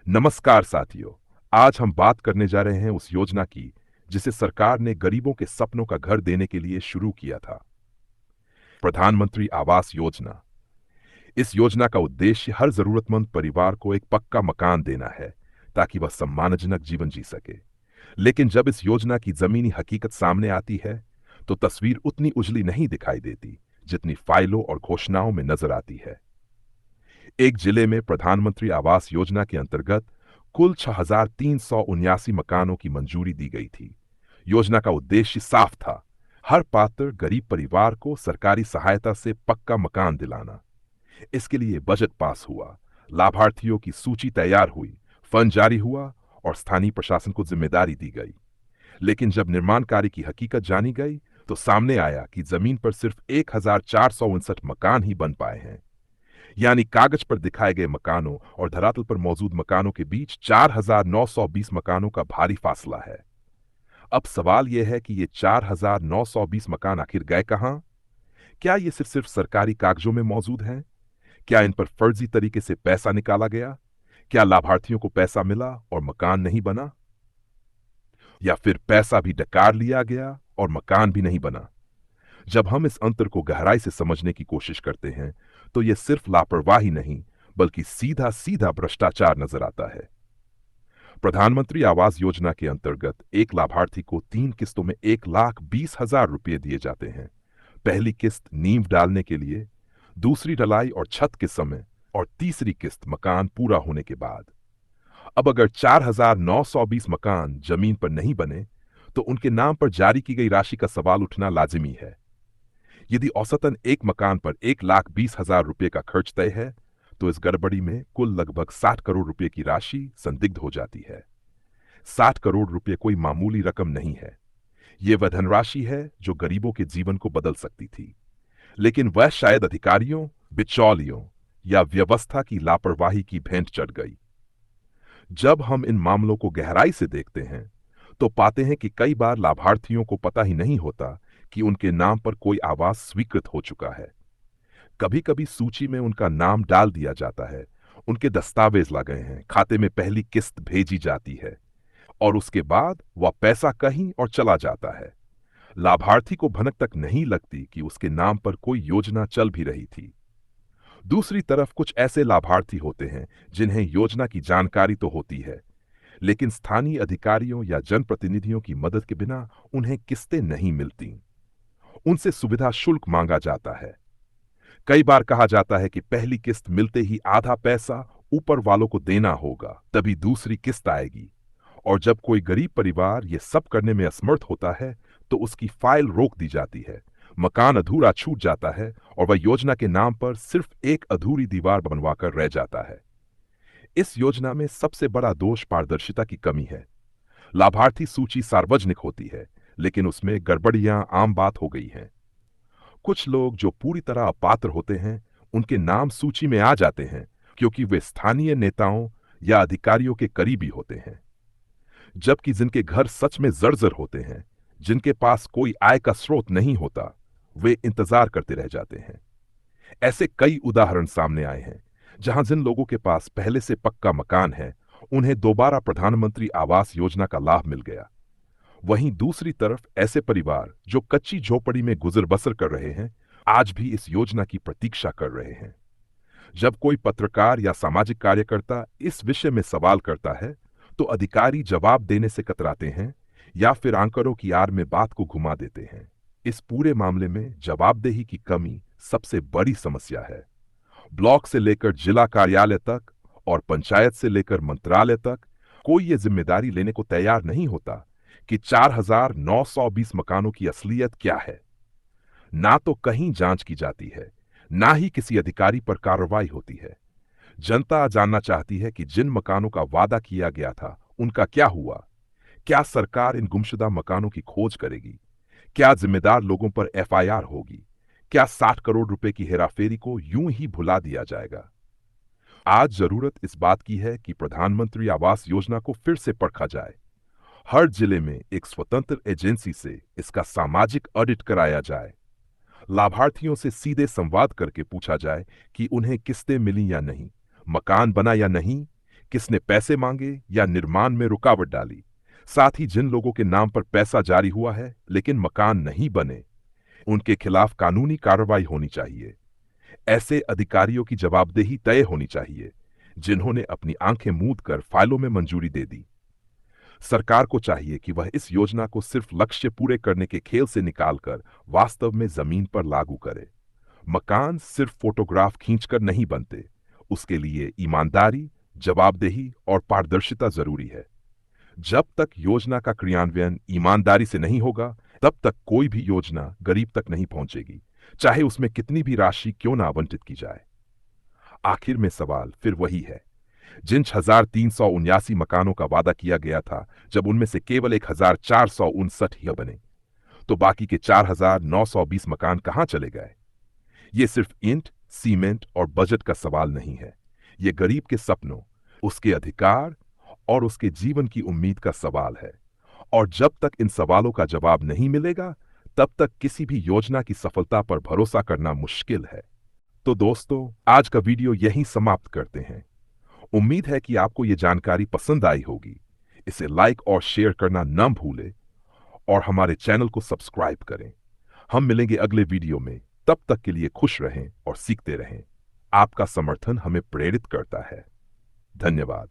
नमस्कार साथियों। आज हम बात करने जा रहे हैं उस योजना की जिसे सरकार ने गरीबों के सपनों का घर देने के लिए शुरू किया था। प्रधानमंत्री आवास योजना। इस योजना का उद्देश्य हर जरूरतमंद परिवार को एक पक्का मकान देना है ताकि वह सम्मानजनक जीवन जी सके। लेकिन जब इस योजना की जमीनी हकीकत सामने आती है तो तस्वीर उतनी उजली नहीं दिखाई देती जितनी फाइलों और घोषणाओं में नजर आती है। एक जिले में प्रधानमंत्री आवास योजना के अंतर्गत कुल 6,379 मकानों की मंजूरी दी गई थी। योजना का उद्देश्य साफ था, हर पात्र गरीब परिवार को सरकारी सहायता से पक्का मकान दिलाना। इसके लिए बजट पास हुआ, लाभार्थियों की सूची तैयार हुई, फंड जारी हुआ और स्थानीय प्रशासन को जिम्मेदारी दी गई। लेकिन जब निर्माण कार्य की हकीकत जानी गई तो सामने आया कि जमीन पर सिर्फ 1,459 मकान ही बन पाए हैं। यानी कागज पर दिखाए गए मकानों और धरातल पर मौजूद मकानों के बीच 4,920 मकानों का भारी फासला है। अब सवाल यह है कि ये 4,920 मकान आखिर गए कहां? क्या ये सिर्फ सरकारी कागजों में मौजूद हैं? क्या इन पर फर्जी तरीके से पैसा निकाला गया? क्या लाभार्थियों को पैसा मिला और मकान नहीं बना? या फिर पैसा भी डकार लिया गया और मकान भी नहीं बना? जब हम इस अंतर को गहराई से समझने की कोशिश करते हैं तो यह सिर्फ लापरवाही नहीं बल्कि सीधा सीधा भ्रष्टाचार नजर आता है। प्रधानमंत्री आवास योजना के अंतर्गत एक लाभार्थी को 3 किस्तों में 1,20,000 रुपये दिए जाते हैं। पहली किस्त नींव डालने के लिए, दूसरी ढलाई और छत के समय और तीसरी किस्त मकान पूरा होने के बाद। अब अगर 4,920 मकान जमीन पर नहीं बने तो उनके नाम पर जारी की गई राशि का सवाल उठना लाजिमी है। यदि औसतन एक मकान पर 1,20,000 रुपये का खर्च तय है तो इस गड़बड़ी में कुल लगभग 60 करोड़ रुपए की राशि संदिग्ध हो जाती है। 60 करोड़ रुपए कोई मामूली रकम नहीं है। यह वह धनराशि है जो गरीबों के जीवन को बदल सकती थी, लेकिन वह शायद अधिकारियों, बिचौलियों या व्यवस्था की लापरवाही की भेंट चढ़ गई। जब हम इन मामलों को गहराई से देखते हैं तो पाते हैं कि कई बार लाभार्थियों को पता ही नहीं होता कि उनके नाम पर कोई आवास स्वीकृत हो चुका है। कभी कभी सूची में उनका नाम डाल दिया जाता है, उनके दस्तावेज लगे हैं, खाते में पहली किस्त भेजी जाती है और उसके बाद वह पैसा कहीं और चला जाता है। लाभार्थी को भनक तक नहीं लगती कि उसके नाम पर कोई योजना चल भी रही थी। दूसरी तरफ कुछ ऐसे लाभार्थी होते हैं जिन्हें योजना की जानकारी तो होती है, लेकिन स्थानीय अधिकारियों या जनप्रतिनिधियों की मदद के बिना उन्हें किस्तें नहीं मिलती। उनसे सुविधा शुल्क मांगा जाता है। कई बार कहा जाता है कि पहली किस्त मिलते ही आधा पैसा ऊपर वालों को देना होगा, तभी दूसरी किस्त आएगी। और जब कोई गरीब परिवार ये सब करने में असमर्थ होता है तो उसकी फाइल रोक दी जाती है, मकान अधूरा छूट जाता है और वह योजना के नाम पर सिर्फ एक अधूरी दीवार बनवाकर रह जाता है। इस योजना में सबसे बड़ा दोष पारदर्शिता की कमी है। लाभार्थी सूची सार्वजनिक होती है, लेकिन उसमें गड़बड़ियां आम बात हो गई हैं। कुछ लोग जो पूरी तरह अपात्र होते हैं उनके नाम सूची में आ जाते हैं क्योंकि वे स्थानीय नेताओं या अधिकारियों के करीबी होते हैं, जबकि जिनके घर सच में जर्जर होते हैं, जिनके पास कोई आय का स्रोत नहीं होता, वे इंतजार करते रह जाते हैं। ऐसे कई उदाहरण सामने आए हैं जहां जिन लोगों के पास पहले से पक्का मकान है उन्हें दोबारा प्रधानमंत्री आवास योजना का लाभ मिल गया। वहीं दूसरी तरफ ऐसे परिवार जो कच्ची झोपड़ी में गुजर बसर कर रहे हैं आज भी इस योजना की प्रतीक्षा कर रहे हैं। जब कोई पत्रकार या सामाजिक कार्यकर्ता इस विषय में सवाल करता है तो अधिकारी जवाब देने से कतराते हैं या फिर आंकड़ों की आड़ में बात को घुमा देते हैं। इस पूरे मामले में जवाबदेही की कमी सबसे बड़ी समस्या है। ब्लॉक से लेकर जिला कार्यालय तक और पंचायत से लेकर मंत्रालय तक कोई ये जिम्मेदारी लेने को तैयार नहीं होता कि 4,920 मकानों की असलियत क्या है। ना तो कहीं जांच की जाती है, ना ही किसी अधिकारी पर कार्रवाई होती है। जनता जानना चाहती है कि जिन मकानों का वादा किया गया था उनका क्या हुआ। क्या सरकार इन गुमशुदा मकानों की खोज करेगी? क्या जिम्मेदार लोगों पर एफआईआर होगी? क्या 60 करोड़ रुपए की हेराफेरी को यूं ही भुला दिया जाएगा? आज जरूरत इस बात की है कि प्रधानमंत्री आवास योजना को फिर से परखा जाए। हर जिले में एक स्वतंत्र एजेंसी से इसका सामाजिक ऑडिट कराया जाए। लाभार्थियों से सीधे संवाद करके पूछा जाए कि उन्हें किस्तें मिली या नहीं, मकान बना या नहीं, किसने पैसे मांगे या निर्माण में रुकावट डाली। साथ ही जिन लोगों के नाम पर पैसा जारी हुआ है लेकिन मकान नहीं बने, उनके खिलाफ कानूनी कार्रवाई होनी चाहिए। ऐसे अधिकारियों की जवाबदेही तय होनी चाहिए जिन्होंने अपनी आंखें मूंद कर फाइलों में मंजूरी दे दी। सरकार को चाहिए कि वह इस योजना को सिर्फ लक्ष्य पूरे करने के खेल से निकालकर वास्तव में जमीन पर लागू करे। मकान सिर्फ फोटोग्राफ खींचकर नहीं बनते, उसके लिए ईमानदारी, जवाबदेही और पारदर्शिता जरूरी है। जब तक योजना का क्रियान्वयन ईमानदारी से नहीं होगा, तब तक कोई भी योजना गरीब तक नहीं पहुंचेगी, चाहे उसमें कितनी भी राशि क्यों ना आवंटित की जाए। आखिर में सवाल फिर वही है, जिन 6,379 मकानों का वादा किया गया था, जब उनमें से केवल 1,459 ही बने, तो बाकी के 4,920 मकान कहां चले गए? ये सिर्फ ईंट, सीमेंट और बजट का सवाल नहीं है। ये गरीब के सपनों, उसके अधिकार और उसके जीवन की उम्मीद का सवाल है। और जब तक इन सवालों का जवाब नहीं मिलेगा, तब तक किसी भी योजना की सफलता पर भरोसा करना मुश्किल है। तो दोस्तों, आज का वीडियो यहीं समाप्त करते हैं। उम्मीद है कि आपको ये जानकारी पसंद आई होगी। इसे लाइक और शेयर करना न भूलें और हमारे चैनल को सब्सक्राइब करें। हम मिलेंगे अगले वीडियो में। तब तक के लिए खुश रहें और सीखते रहें। आपका समर्थन हमें प्रेरित करता है। धन्यवाद।